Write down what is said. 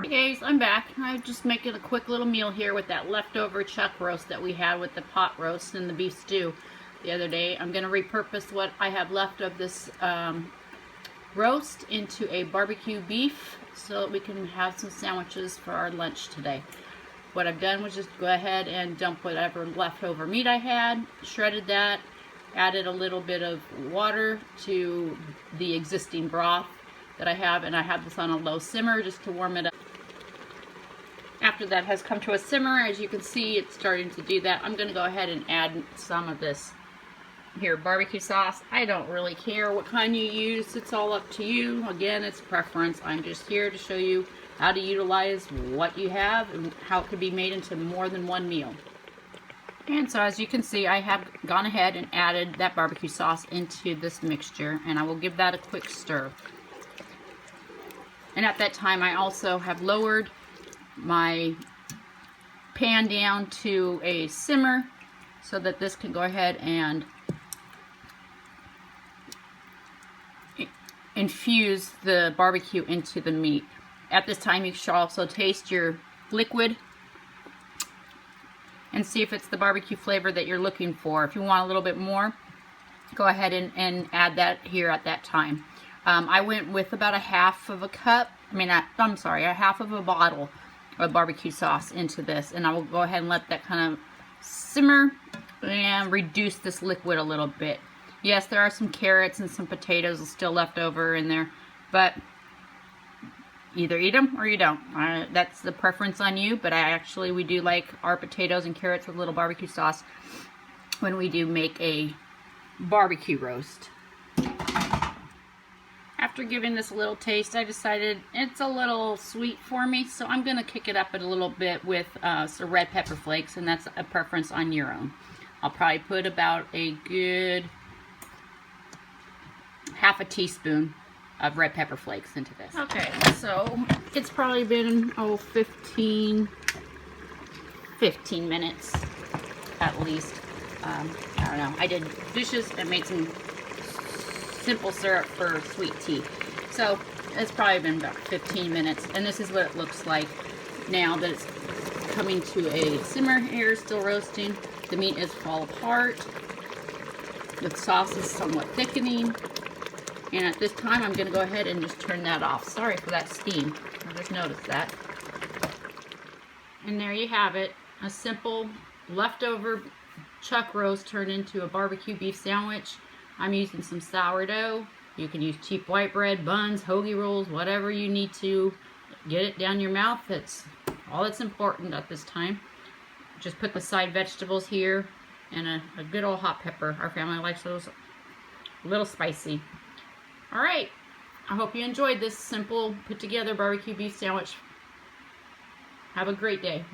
Hey guys, I'm back. I'm just making a quick little meal here with that leftover chuck roast that we had with the pot roast and the beef stew the other day. I'm going to repurpose what I have left of this roast into a barbecue beef so that we can have some sandwiches for our lunch today. What I've done was just go ahead and dump whatever leftover meat I had, shredded that, added a little bit of water to the existing broth that I have, and I have this on a low simmer just to warm it up. After that has come to a simmer, as you can see, it's starting to do that. I'm going to go ahead and add some of this here barbecue sauce. I don't really care what kind you use. It's all up to you. Again, it's preference. I'm just here to show you how to utilize what you have and how it could be made into more than one meal. And so as you can see, I have gone ahead and added that barbecue sauce into this mixture, and I will give that a quick stir. And at that time, I also have lowered my pan down to a simmer so that this can go ahead and infuse the barbecue into the meat. At this time, you should also taste your liquid and see if it's the barbecue flavor that you're looking for. If you want a little bit more, go ahead and add that here at that time. I went with about a half of a bottle of barbecue sauce into this, and I will go ahead and let that kind of simmer and reduce this liquid a little bit. Yes, there are some carrots and some potatoes still left over in there, but either eat them or you don't. That's the preference on you, but we do like our potatoes and carrots with a little barbecue sauce when we do make a barbecue roast. After giving this a little taste, I decided it's a little sweet for me, so I'm going to kick it up a little bit with some red pepper flakes, and that's a preference on your own. I'll probably put about a good half a teaspoon of red pepper flakes into this. Okay, so it's probably been 15 minutes at least. I don't know. I did dishes and made some simple syrup for sweet tea. So it's probably been about 15 minutes, and this is what it looks like now that it's coming to a simmer here, still roasting. The meat is fall apart. The sauce is somewhat thickening. And at this time, I'm going to go ahead and just turn that off. Sorry for that steam. I just noticed that. And there you have it. A simple leftover chuck roast turned into a barbecue beef sandwich. I'm using some sourdough. You can use cheap white bread, buns, hoagie rolls, whatever you need to get it down your mouth. That's all that's important at this time. Just put the side vegetables here and a good old hot pepper. Our family likes those a little spicy. All right. I hope you enjoyed this simple put together barbecue beef sandwich. Have a great day.